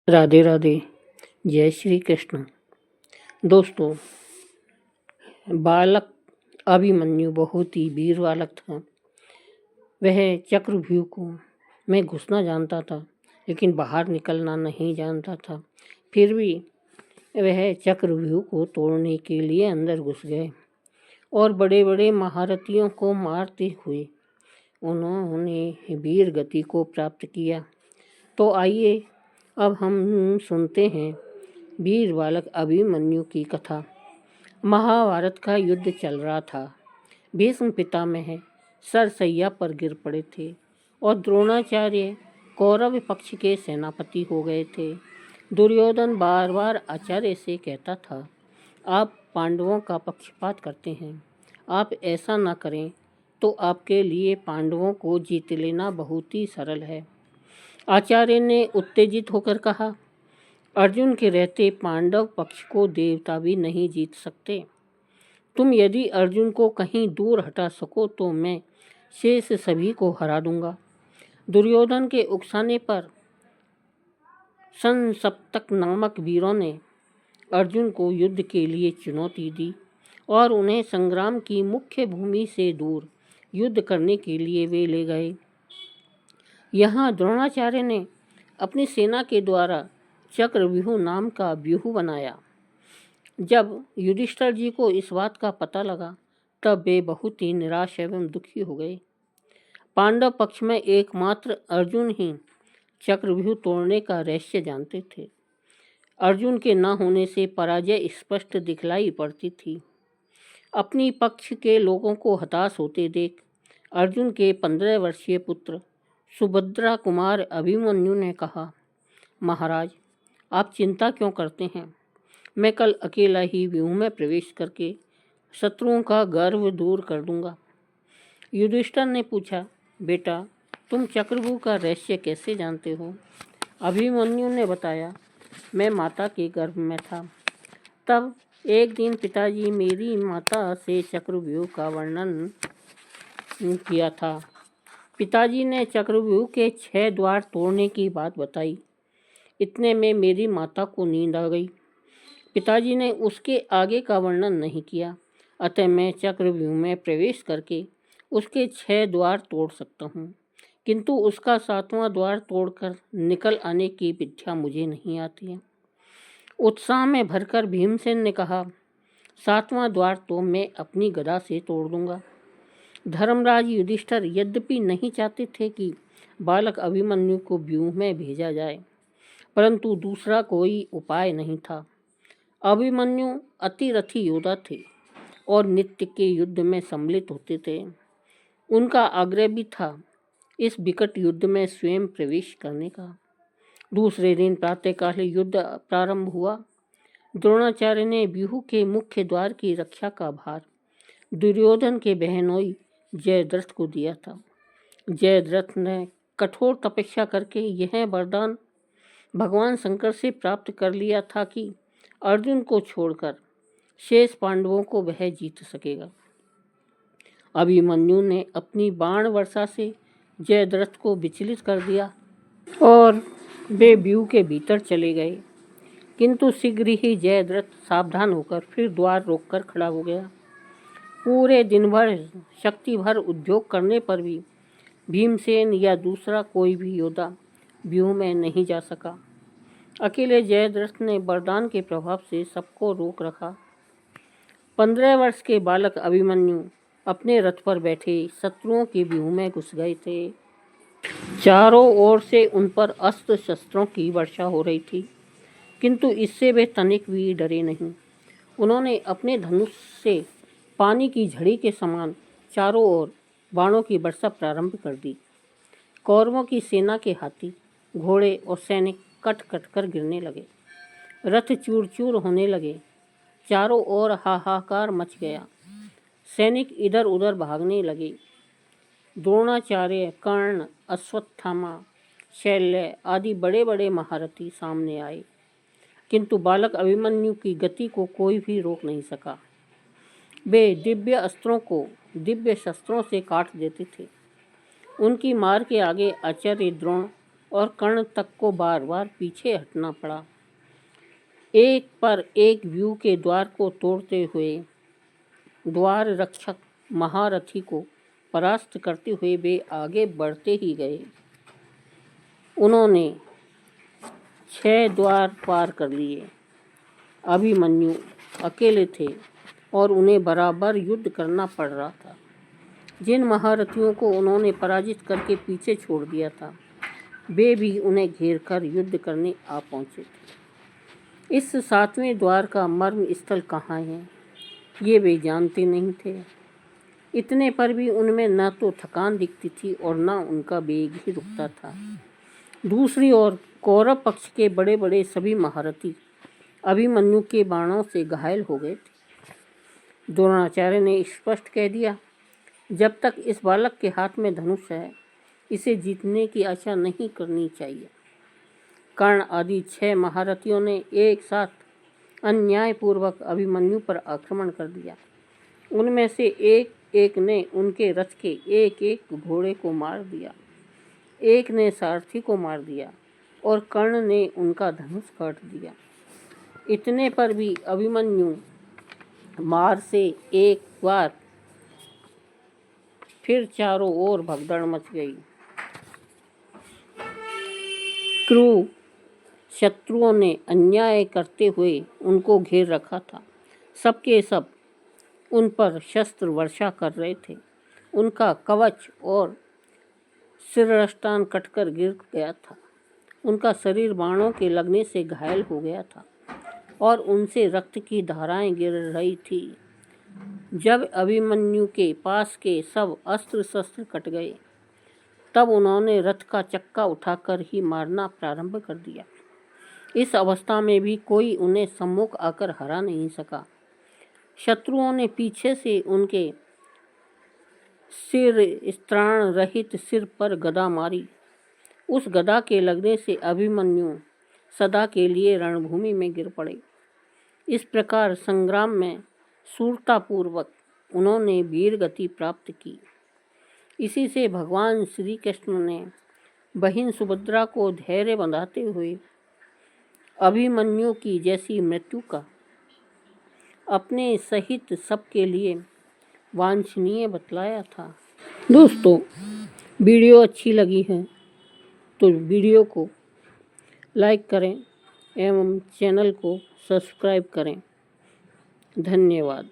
राधे राधे। जय श्री कृष्ण। दोस्तों, बालक अभिमन्यु बहुत ही वीर बालक था। वह चक्रव्यूह को में घुसना जानता था, लेकिन बाहर निकलना नहीं जानता था। फिर भी वह चक्रव्यूह को तोड़ने के लिए अंदर घुस गए और बड़े बड़े महारथियों को मारते हुए उन्होंने वीर गति को प्राप्त किया। तो आइए अब हम सुनते हैं वीर बालक अभिमन्यु की कथा। महाभारत का युद्ध चल रहा था। भीष्म पितामह सरसैया पर गिर पड़े थे और द्रोणाचार्य कौरव पक्ष के सेनापति हो गए थे। दुर्योधन बार बार आचार्य से कहता था, आप पांडवों का पक्षपात करते हैं, आप ऐसा ना करें तो आपके लिए पांडवों को जीत लेना बहुत ही सरल है। आचार्य ने उत्तेजित होकर कहा, अर्जुन के रहते पांडव पक्ष को देवता भी नहीं जीत सकते। तुम यदि अर्जुन को कहीं दूर हटा सको तो मैं शेष सभी को हरा दूंगा। दुर्योधन के उकसाने पर संसप्तक नामक वीरों ने अर्जुन को युद्ध के लिए चुनौती दी और उन्हें संग्राम की मुख्य भूमि से दूर युद्ध करने के लिए वे ले गए। यहाँ द्रोणाचार्य ने अपनी सेना के द्वारा चक्रव्यूह नाम का व्यूह बनाया। जब युधिष्ठिर जी को इस बात का पता लगा तब वे बहुत ही निराश एवं दुखी हो गए। पांडव पक्ष में एकमात्र अर्जुन ही चक्रव्यूह तोड़ने का रहस्य जानते थे। अर्जुन के न होने से पराजय स्पष्ट दिखलाई पड़ती थी। अपनी पक्ष के लोगों को हताश होते देख अर्जुन के 15 वर्षीय पुत्र सुभद्रा कुमार अभिमन्यु ने कहा, महाराज, आप चिंता क्यों करते हैं? मैं कल अकेला ही व्यूह में प्रवेश करके शत्रुओं का गर्व दूर कर दूंगा। युधिष्ठिर ने पूछा, बेटा, तुम चक्रव्यूह का रहस्य कैसे जानते हो? अभिमन्यु ने बताया, मैं माता के गर्भ में था। तब एक दिन पिताजी मेरी माता से चक्रव्यूह का वर्णन किया था। पिताजी ने चक्रव्यूह के 6 द्वार तोड़ने की बात बताई। इतने में मेरी माता को नींद आ गई। पिताजी ने उसके आगे का वर्णन नहीं किया, अतः मैं चक्रव्यूह में प्रवेश करके उसके 6 द्वार तोड़ सकता हूँ, किंतु उसका 7वां द्वार तोड़कर निकल आने की विद्या मुझे नहीं आती है। उत्साह में भरकर भीमसेन ने कहा, 7वां द्वार तो मैं अपनी गदा से तोड़ दूंगा। धर्मराज युधिष्ठिर यद्यपि नहीं चाहते थे कि बालक अभिमन्यु को व्यूह में भेजा जाए, परंतु दूसरा कोई उपाय नहीं था। अभिमन्यु अतिरथी योद्धा थे और नित्य के युद्ध में सम्मिलित होते थे। उनका आग्रह भी था इस विकट युद्ध में स्वयं प्रवेश करने का। दूसरे दिन प्रातःकाल युद्ध प्रारंभ हुआ। द्रोणाचार्य ने व्यूह के मुख्य द्वार की रक्षा का भार दुर्योधन के बहनोई जयद्रथ को दिया था। जयद्रथ ने कठोर तपस्या करके यह वरदान भगवान शंकर से प्राप्त कर लिया था कि अर्जुन को छोड़कर शेष पांडवों को वह जीत सकेगा। अभिमन्यु ने अपनी बाण वर्षा से जयद्रथ को विचलित कर दिया और वे व्यूह के भीतर चले गए, किंतु शीघ्र ही जयद्रथ सावधान होकर फिर द्वार रोककर खड़ा हो गया। पूरे दिन भर शक्ति भर उद्योग करने पर भी भीमसेन या दूसरा कोई भी योद्धा व्यूह में नहीं जा सका। अकेले जयद्रथ ने वरदान के प्रभाव से सबको रोक रखा। 15 वर्ष के बालक अभिमन्यु अपने रथ पर बैठे शत्रुओं के व्यूह में घुस गए थे। चारों ओर से उन पर अस्त्र शस्त्रों की वर्षा हो रही थी, किंतु इससे वे तनिक भी डरे नहीं। उन्होंने अपने धनुष से पानी की झड़ी के समान चारों ओर बाणों की वर्षा प्रारंभ कर दी। कौरवों की सेना के हाथी, घोड़े और सैनिक कट कट कर गिरने लगे। रथ चूर चूर होने लगे। चारों ओर हाहाकार मच गया। सैनिक इधर उधर भागने लगे। द्रोणाचार्य, कर्ण, अश्वत्थामा, शैल्य आदि बड़े बड़े महारथी सामने आए, किंतु बालक अभिमन्यु की गति को कोई भी रोक नहीं सका। वे दिव्य अस्त्रों को दिव्य शस्त्रों से काट देते थे। उनकी मार के आगे आचार्य द्रोण और कर्ण तक को बार बार पीछे हटना पड़ा। एक पर एक व्यू के द्वार को तोड़ते हुए, द्वार रक्षक महारथी को परास्त करते हुए वे आगे बढ़ते ही गए। उन्होंने 6 द्वार पार कर लिए। अभिमन्यु अकेले थे और उन्हें बराबर युद्ध करना पड़ रहा था। जिन महारथियों को उन्होंने पराजित करके पीछे छोड़ दिया था, वे भी उन्हें घेर कर युद्ध करने आ पहुंचे थे। इस 7वें द्वार का मर्म स्थल कहाँ है, ये वे जानते नहीं थे। इतने पर भी उनमें न तो थकान दिखती थी और न उनका वेग ही रुकता था। दूसरी ओर कौरव पक्ष के बड़े बड़े सभी महारथी अभिमन्यु के बाणों से घायल हो गए थे। द्रोणाचार्य ने स्पष्ट कह दिया, जब तक इस बालक के हाथ में धनुष है, इसे जीतने की आशा नहीं करनी चाहिए। कर्ण आदि 6 महारथियों ने एक साथ अन्यायपूर्वक अभिमन्यु पर आक्रमण कर दिया। उनमें से एक एक ने उनके रथ के एक एक घोड़े को मार दिया, एक ने सारथी को मार दिया और कर्ण ने उनका धनुष काट दिया। इतने पर भी अभिमन्यु मार से एक बार फिर चारों ओर भगदड़ मच गई। क्रूर शत्रुओं ने अन्याय करते हुए उनको घेर रखा था। सबके सब उन पर शस्त्र वर्षा कर रहे थे। उनका कवच और शिरस्त्राण कटकर गिर गया था। उनका शरीर बाणों के लगने से घायल हो गया था और उनसे रक्त की धाराएं गिर रही थी। जब अभिमन्यु के पास के सब अस्त्र शस्त्र कट गए, तब उन्होंने रथ का चक्का उठाकर ही मारना प्रारंभ कर दिया। इस अवस्था में भी कोई उन्हें सम्मुख आकर हरा नहीं सका। शत्रुओं ने पीछे से उनके शिरस्त्राण रहित सिर पर गदा मारी। उस गदा के लगने से अभिमन्यु सदा के लिए रणभूमि में गिर पड़े। इस प्रकार संग्राम में शूरतापूर्वक उन्होंने वीर गति प्राप्त की। इसी से भगवान श्री कृष्ण ने बहिन सुभद्रा को धैर्य बंधाते हुए अभिमन्यु की जैसी मृत्यु का अपने सहित सबके लिए वांछनीय बतलाया था। दोस्तों, वीडियो अच्छी लगी है तो वीडियो को लाइक करें एवं चैनल को सब्सक्राइब करें। धन्यवाद।